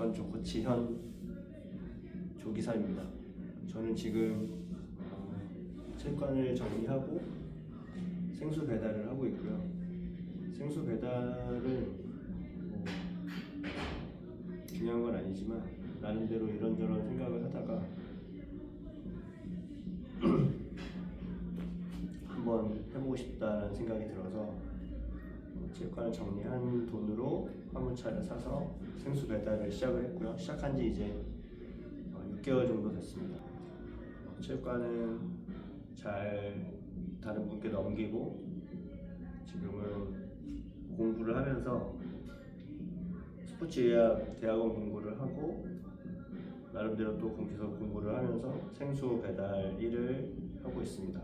전 조코치현 조기사입니다. 저는 지금 체육관을 정리하고 생수 배달을 하고 있고요. 생수 배달은 뭐 중요한 건 아니지만 나름대로 이런저런 생각을 하다가 한번 해보고 싶다는 생각이 들어서 체육관을 정리한 돈으로 화물차를 사서 생수 배달을 시작을 했고요. 시작한 지 이제 6개월 정도 됐습니다. 체육관은 잘 다른 분께 넘기고 지금은 공부를 하면서 스포츠의학 대학원 공부를 하고 나름대로 또 거기서 공부를 하면서 생수 배달 일을 하고 있습니다.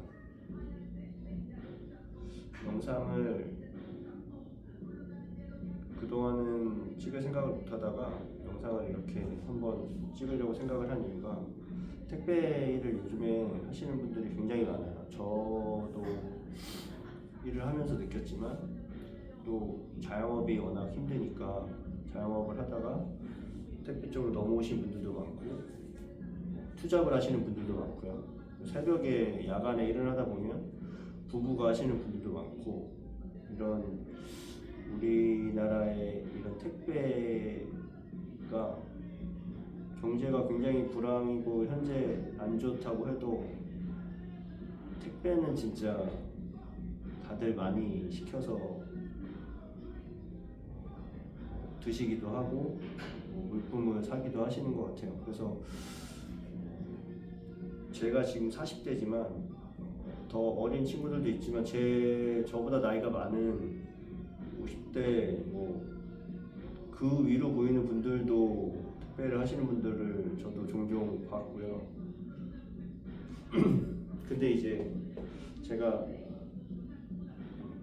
영상을 그동안은 찍을 생각을 못하다가 영상을 이렇게 한번 찍으려고 생각을 한 이유가 택배 일을 요즘에 하시는 분들이 굉장히 많아요. 저도 일을 하면서 느꼈지만 또 자영업이 워낙 힘드니까 자영업을 하다가 택배 쪽으로 넘어오신 분들도 많고 투잡을 하시는 분들도 많고요. 새벽에 야간에 일을 하다 보면 부부가 하시는 분들도 많고 이런 우리나라의 이런 택배가 경제가 굉장히 불황이고 현재 안 좋다고 해도 택배는 진짜 다들 많이 시켜서 드시기도 하고 물품을 사기도 하시는 것 같아요. 그래서 제가 지금 40대지만 더 어린 친구들도 있지만 저보다 나이가 많은 50대 그 위로 보이는 분들도 택배를 하시는 분들을 저도 종종 봤고요. 근데 이제 제가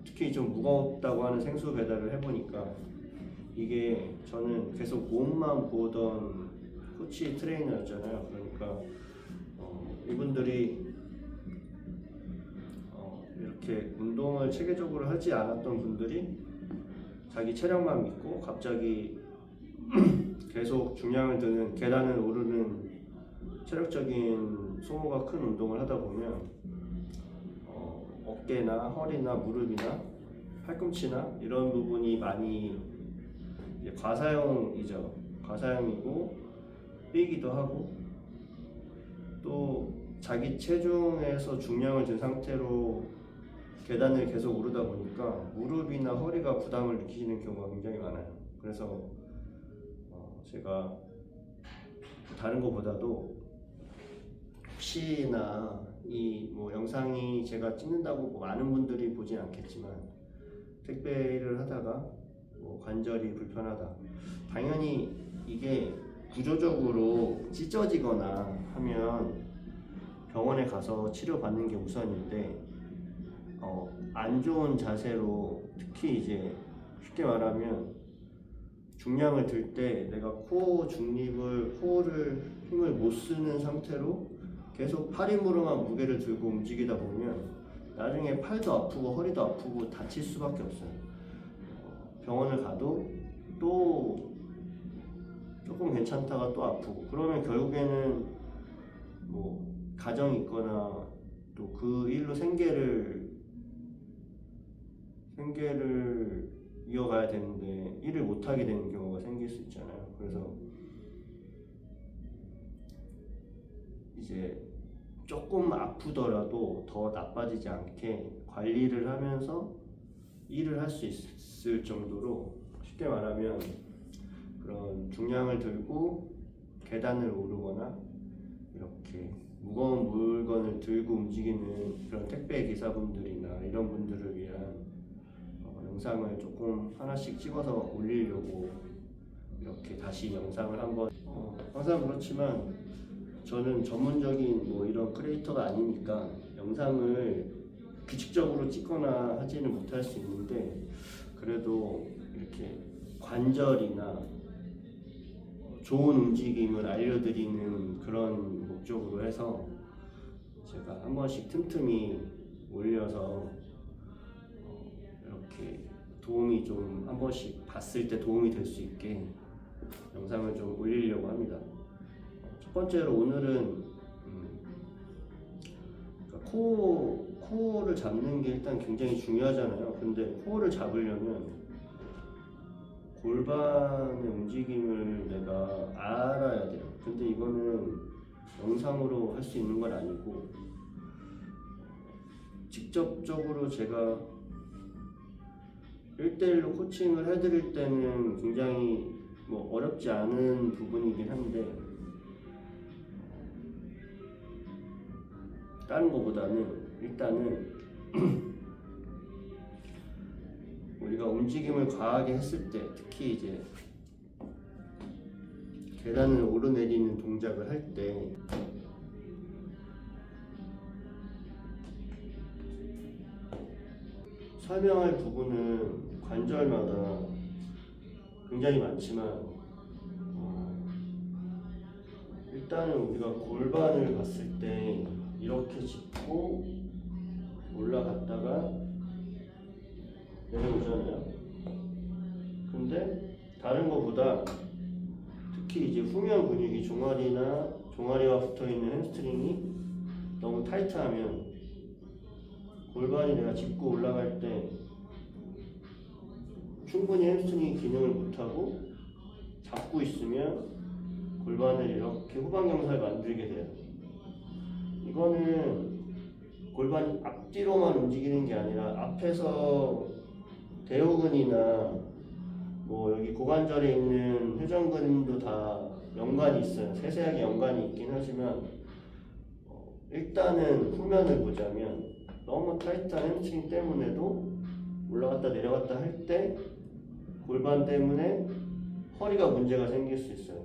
특히 좀 무겁다고 하는 생수 배달을 해보니까 이게 저는 계속 몸만 보던 코치 트레이너였잖아요. 그러니까 이분들이 이렇게 운동을 체계적으로 하지 않았던 분들이 자기 체력만 믿고 갑자기 계속 중량을 드는 계단을 오르는 체력적인 소모가 큰 운동을 하다 보면 어깨나 허리나 무릎이나 팔꿈치나 이런 부분이 많이 과사용이죠. 과사용이고 삐기도 하고 또 자기 체중에서 중량을 든 상태로 계단을 계속 오르다 보니까 무릎이나 허리가 부담을 느끼시는 경우가 굉장히 많아요. 그래서 제가 다른 것보다도 혹시나 이 영상이 제가 찍는다고 많은 분들이 보진 않겠지만 택배 일을 하다가 관절이 불편하다. 당연히 이게 구조적으로 찢어지거나 하면 병원에 가서 치료받는 게 우선인데 안 좋은 자세로 특히 이제 쉽게 말하면 중량을 들 때 내가 코를 힘을 못 쓰는 상태로 계속 팔힘으로만 무게를 들고 움직이다 보면 나중에 팔도 아프고 허리도 아프고 다칠 수밖에 없어요. 병원을 가도 또 조금 괜찮다가 또 아프고 그러면 결국에는 가정이 있거나 또 그 일로 생계를 이어가야 되는데 일을 못하게 되는 경우가 생길 수 있잖아요. 그래서 이제 조금 아프더라도 더 나빠지지 않게 관리를 하면서 일을 할 수 있을 정도로 쉽게 말하면 그런 중량을 들고 계단을 오르거나 이렇게 무거운 물건을 들고 움직이는 그런 택배 기사분들이나 이런 분들을 위한 영상을 조금 하나씩 찍어서 올리려고 이렇게 다시 영상을 한번 항상 그렇지만 저는 전문적인 이런 크리에이터가 아니니까 영상을 규칙적으로 찍거나 하지는 못할 수 있는데 그래도 이렇게 관절이나 좋은 움직임을 알려드리는 그런 목적으로 해서 제가 한 번씩 틈틈이 올려서 이렇게 도움이 좀 한 번씩 봤을 때 도움이 될 수 있게 영상을 좀 올리려고 합니다. 첫 번째로 오늘은 그러니까 코어를 잡는 게 일단 굉장히 중요하잖아요. 근데 코어를 잡으려면 골반의 움직임을 내가 알아야 돼요. 근데 이거는 영상으로 할 수 있는 건 아니고 직접적으로 제가 1대1로 코칭을 해드릴 때는 굉장히 어렵지 않은 부분이긴 한데 다른 것보다는 일단은 우리가 움직임을 과하게 했을 때, 특히 이제 계단을 오르내리는 동작을 할 때 설명할 부분은 관절마다 굉장히 많지만 일단은 우리가 골반을 봤을 때 이렇게 짚고 올라갔다가 내려오잖아요. 근데 다른 것보다 특히 이제 후면 근육이 종아리와 붙어있는 햄스트링이 너무 타이트하면 골반이 내가 짚고 올라갈 때 충분히 햄스트링이 기능을 못하고 잡고 있으면 골반을 이렇게 후방경사를 만들게 돼요. 이거는 골반이 앞뒤로만 움직이는 게 아니라 앞에서 대후근이나 여기 고관절에 있는 회전근도 다 연관이 있어요. 세세하게 연관이 있긴 하지만 일단은 후면을 보자면 너무 타이트한 햄스트링 때문에도 올라갔다 내려갔다 할 때 골반 때문에 허리가 문제가 생길 수 있어요.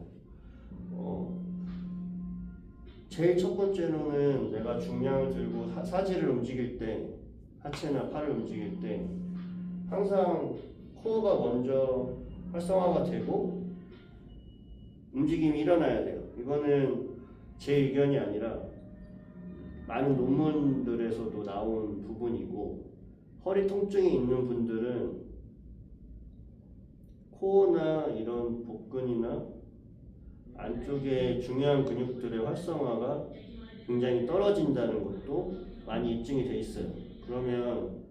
제일 첫 번째로는 내가 중량을 들고 사지를 움직일 때, 하체나 팔을 움직일 때 항상 코어가 먼저 활성화가 되고 움직임이 일어나야 돼요. 이거는 제 의견이 아니라 많은 논문들에서도 나온 부분이고, 허리 통증이 있는 분들은 코어나 이런 복근이나 안쪽에 중요한 근육들의 활성화가 굉장히 떨어진다는 것도 많이 입증이 돼 있어요. 그러면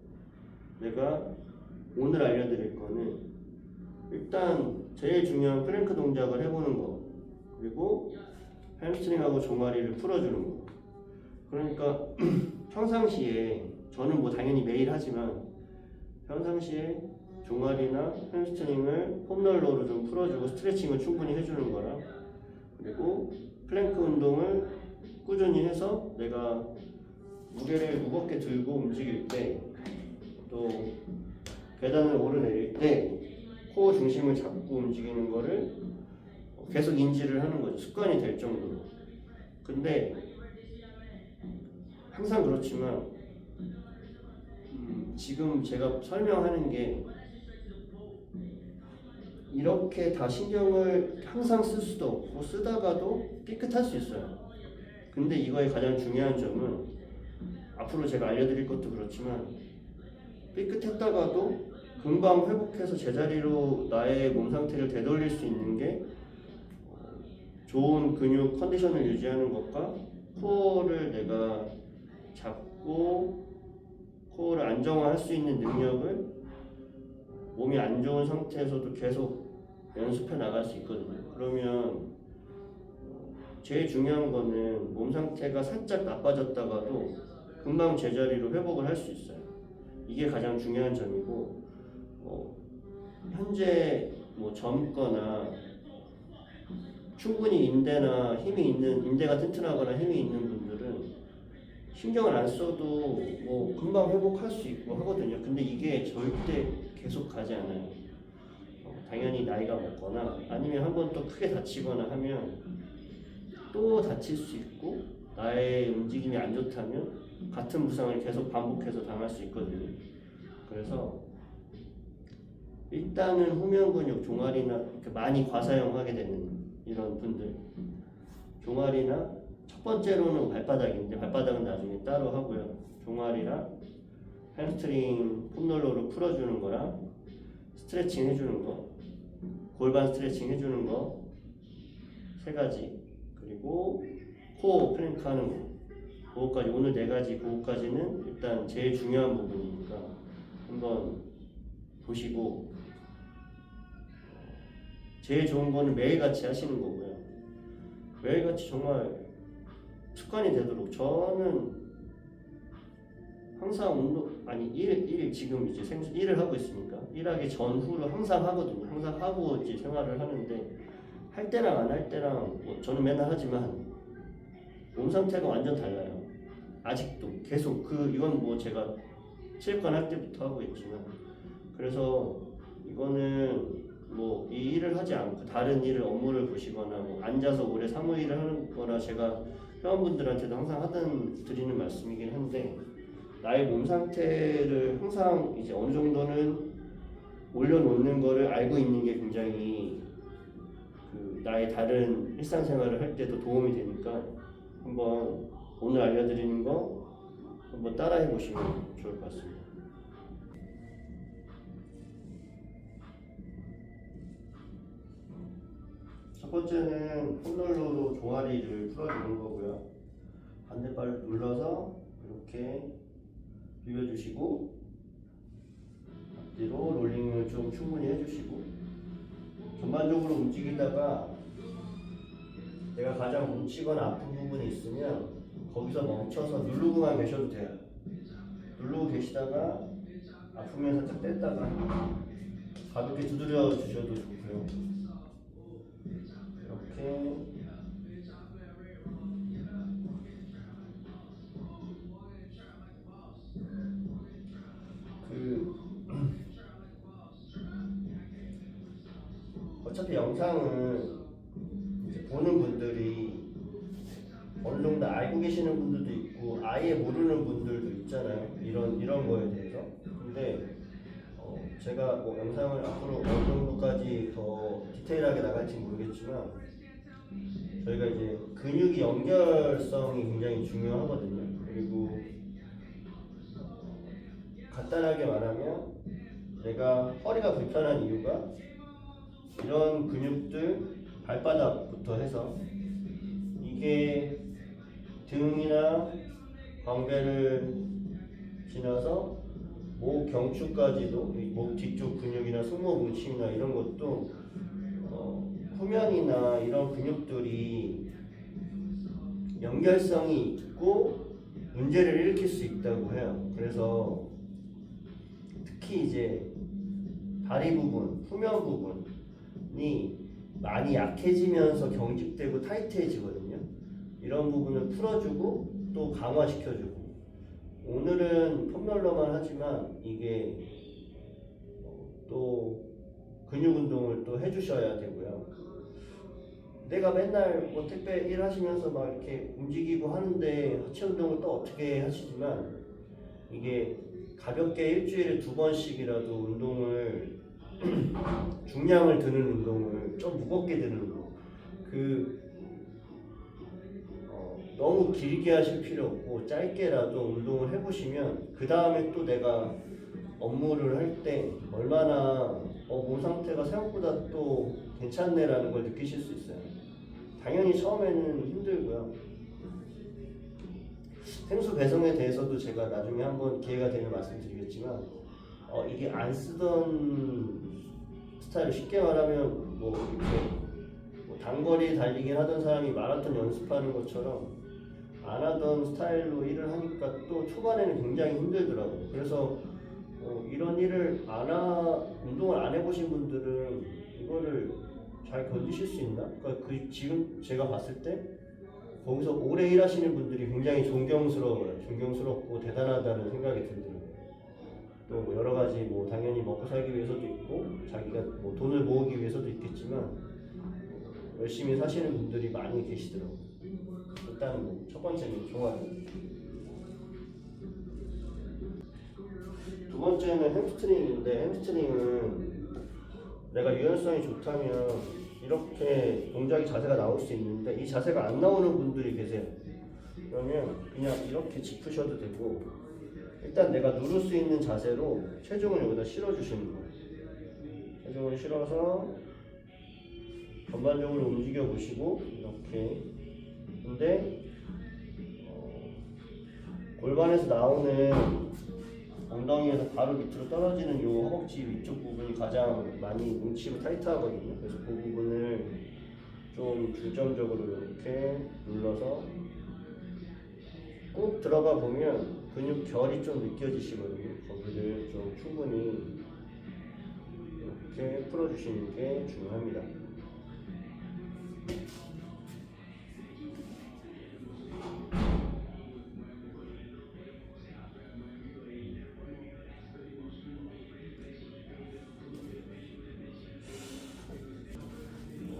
내가 오늘 알려드릴 거는 일단 제일 중요한 플랭크 동작을 해보는 거, 그리고 햄스트링하고 종아리를 풀어주는 거. 그러니까 평상시에 저는 당연히 매일 하지만 평상시에 종아리나 햄스트링을 폼롤러로 좀 풀어주고 스트레칭을 충분히 해주는 거랑, 그리고 플랭크 운동을 꾸준히 해서 내가 무게를 무겁게 들고 움직일 때, 또 계단을 오르내릴 때 코어 중심을 잡고 움직이는 거를 계속 인지를 하는 거죠. 습관이 될 정도로. 근데 항상 그렇지만 지금 제가 설명하는 게 이렇게 다 신경을 항상 쓸 수도 없고 쓰다가도 삐끗할 수 있어요. 근데 이거의 가장 중요한 점은 앞으로 제가 알려드릴 것도 그렇지만 삐끗했다가도 금방 회복해서 제자리로 나의 몸 상태를 되돌릴 수 있는 게 좋은 근육 컨디션을 유지하는 것과 코어를 내가 잡고 코어를 안정화할 수 있는 능력을 몸이 안 좋은 상태에서도 계속 연습해 나갈 수 있거든요. 그러면 제일 중요한 거는 몸 상태가 살짝 나빠졌다가도 금방 제자리로 회복을 할 수 있어요. 이게 가장 중요한 점이고, 현재 젊거나 충분히 인대가 튼튼하거나 힘이 있는 분들은 신경을 안 써도 금방 회복할 수 있고 하거든요. 근데 이게 절대 계속 가지 않아요. 당연히 나이가 먹거나 아니면 한 번 또 크게 다치거나 하면 또 다칠 수 있고, 나의 움직임이 안 좋다면 같은 부상을 계속 반복해서 당할 수 있거든요. 그래서 일단은 후면 근육, 종아리나 많이 과사용하게 되는 이런 분들, 종아리나 첫 번째로는 발바닥인데 발바닥은 나중에 따로 하고요. 종아리랑 햄스트링 폼롤러로 풀어주는 거랑 스트레칭 해주는 거, 골반 스트레칭 해주는 거 3가지, 그리고 코어 플랭크 하는 거, 그거까지, 오늘 4가지, 그거까지는 일단 제일 중요한 부분이니까 한번 보시고, 제일 좋은 거는 매일같이 하시는 거고요. 매일같이 정말 습관이 되도록, 저는 항상 지금 이제 일을 하고 있으니까 일하기 전후로 항상 하거든요. 항상 하고 이제 생활을 하는데, 할 때랑 안 할 때랑 저는 맨날 하지만 몸 상태가 완전 달라요. 아직도 계속 이건 뭐 제가 체육관 할 때부터 하고 있지만, 그래서 이거는 뭐 이 일을 하지 않고 다른 일을 업무를 보시거나 뭐 앉아서 오래 사무 일을 하는 거나, 제가 회원분들한테도 항상 드리는 말씀이긴 한데, 나의 몸 상태를 항상 이제 어느 정도는 올려놓는 거를 알고 있는 게 굉장히 나의 다른 일상생활을 할 때도 도움이 되니까, 한번 오늘 알려드리는 거 한번 따라해 보시면 좋을 것 같습니다. 첫 번째는 폼롤러로 종아리를 풀어주는 거고요. 반대발을 눌러서 이렇게 비벼주시고, 앞뒤로 롤링을 좀 충분히 해주시고, 전반적으로 움직이다가 내가 가장 뭉치거나 아픈 부분이 있으면 거기서 멈춰서 누르고만 계셔도 돼요. 누르고 계시다가 아프면 살짝 뗐다가 가볍게 두드려 주셔도 좋고요. 이렇게 어차피 영상은 이제 보는 분들이 어느 정도 알고 계시는 분들도 있고 아예 모르는 분들도 있잖아요. 이런 거에 대해서. 근데 제가 뭐 영상을 앞으로 어느 정도까지 더 디테일하게 나갈지 모르겠지만, 저희가 이제 근육이 연결성이 굉장히 중요하거든요. 그리고 간단하게 말하면, 내가 허리가 불편한 이유가 이런 근육들, 발바닥부터 해서 이게 등이나 광배를 지나서 목 경추까지도, 목 뒤쪽 근육이나 승모 뭉침이나 이런 것도 후면이나 이런 근육들이 연결성이 있고 문제를 일으킬 수 있다고 해요. 그래서 특히 이제 다리 부분, 후면 부분이 많이 약해지면서 경직되고 타이트해지거든요. 이런 부분을 풀어주고 또 강화시켜주고, 오늘은 폼롤러만 하지만 이게 또 근육 운동을 또 해주셔야 되고요. 내가 맨날 뭐 택배 일 하시면서 막 이렇게 움직이고 하는데 하체 운동을 또 어떻게 하시지만, 이게 가볍게 일주일에 2번씩이라도 운동을 중량을 드는 운동을, 좀 무겁게 드는 운동, 너무 길게 하실 필요 없고 짧게라도 운동을 해보시면 그 다음에 또 내가 업무를 할 때 얼마나 몸 상태가 생각보다 또 괜찮네라는 걸 느끼실 수 있어요. 당연히 처음에는 힘들고요. 생수 배송에 대해서도 제가 나중에 한번 기회가 되면 말씀드리겠지만, 이게 안 쓰던 스타일, 쉽게 말하면 뭐 이렇게 단거리 달리기 하던 사람이 마라톤 연습하는 것처럼 안 하던 스타일로 일을 하니까 또 초반에는 굉장히 힘들더라고요. 그래서 이런 일을 운동을 안 해보신 분들은 이거를 잘 견디실 수 있나? 그러니까 지금 제가 봤을 때 거기서 오래 일하시는 분들이 굉장히 존경스러워요. 존경스럽고 대단하다는 생각이 들더라고요. 또 뭐 여러 가지 당연히 먹고 살기 위해서도 있고 자기가 돈을 모으기 위해서도 있겠지만 열심히 사시는 분들이 많이 계시더라고요. 일단 첫 번째는 좋아요. 두 번째는 햄스트링인데, 햄스트링은 내가 유연성이 좋다면 이렇게 동작이, 자세가 나올 수 있는데 이 자세가 안 나오는 분들이 계세요. 그러면 그냥 이렇게 짚으셔도 되고, 일단 내가 누를 수 있는 자세로 체중을 여기다 실어주시는 거예요. 체중을 실어서 전반적으로 움직여 보시고 이렇게. 근데 골반에서 나오는 엉덩이에서 바로 밑으로 떨어지는 요 허벅지 위쪽 부분이 가장 많이 뭉치고 타이트하거든요. 그래서 그 부분을 좀 중점적으로 이렇게 눌러서 꼭 들어가 보면 근육 결이 좀 느껴지시거든요. 거기를 좀 충분히 이렇게 풀어주시는 게 중요합니다.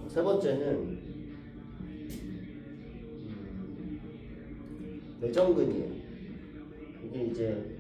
세 번째는 내전근이에요. 이게 이제